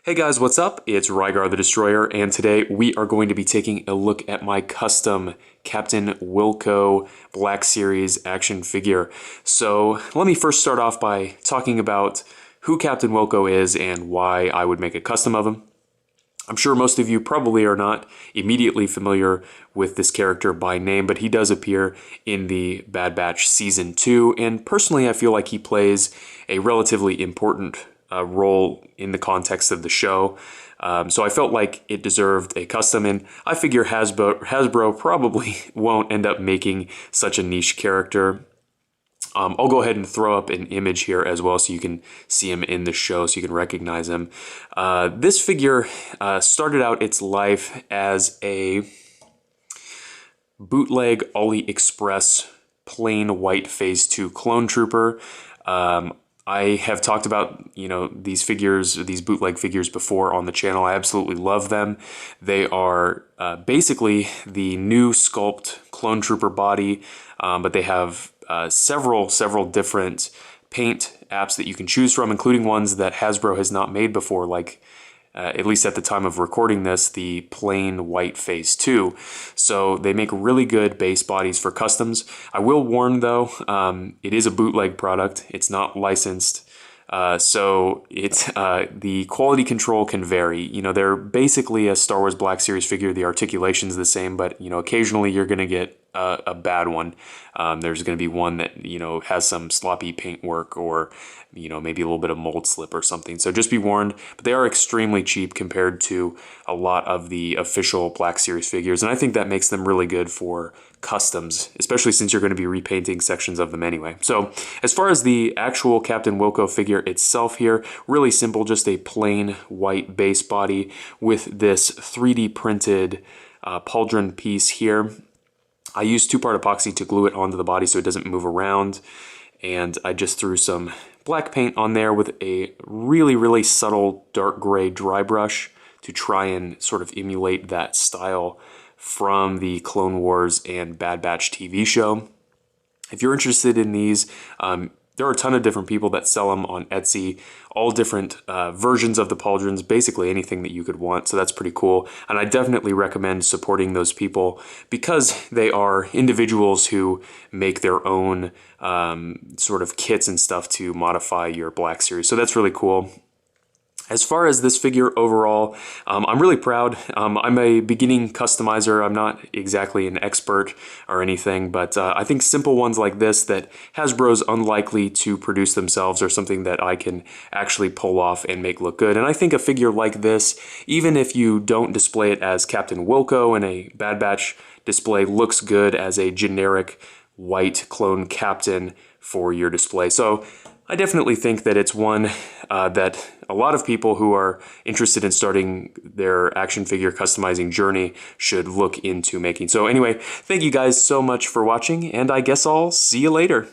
Hey guys, what's up? It's Rygar the Destroyer, and today we are going to be taking a look at my custom Captain Wilco Black Series action figure. So let me first start off by talking about who Captain Wilco is and why I would make a custom of him. I'm sure most of you probably are not immediately familiar with this character by name, but he does appear in the Bad Batch Season 2, and personally I feel like he plays a relatively important role in the context of the show. So I felt like it deserved a custom, and I figure Hasbro probably won't end up making such a niche character. I'll go ahead and throw up an image here as well so you can see him in the show, so you can recognize him. This figure started out its life as a bootleg AliExpress plain white Phase 2 clone trooper. I have talked about, these figures, these bootleg figures before on the channel. I absolutely love them. They are basically the new sculpt clone trooper body, but they have several different paint apps that you can choose from, including ones that Hasbro has not made before, like at least at the time of recording this, the plain white Phase 2. So they make really good base bodies for customs. I will warn though, it is a bootleg product. It's not licensed. So the quality control can vary. They're basically a Star Wars Black Series figure. The articulation's the same, but occasionally you're going to get a bad one. There's going to be one that has some sloppy paint work, or maybe a little bit of mold slip or something. So just be warned. But they are extremely cheap compared to a lot of the official Black Series figures, and I think that makes them really good for customs, especially since you're going to be repainting sections of them anyway. So as far as the actual Captain Wilco figure itself here, really simple, just a plain white base body with this 3D printed pauldron piece here. I used 2-part epoxy to glue it onto the body so it doesn't move around, and I just threw some black paint on there with a really subtle dark gray dry brush to try and sort of emulate that style from the Clone Wars and Bad Batch TV show. If you're interested in these, there are a ton of different people that sell them on Etsy, all different versions of the pauldrons, basically anything that you could want, so that's pretty cool. And I definitely recommend supporting those people because they are individuals who make their own sort of kits and stuff to modify your Black Series, so that's really cool. As far as this figure overall, I'm really proud. I'm a beginning customizer. I'm not exactly an expert or anything, but I think simple ones like this that Hasbro's unlikely to produce themselves are something that I can actually pull off and make look good. And I think a figure like this, even if you don't display it as Captain Wilco in a Bad Batch display, looks good as a generic white clone captain for your display. So I definitely think that it's one that a lot of people who are interested in starting their action figure customizing journey should look into making. So anyway, thank you guys so much for watching, and I guess I'll see you later.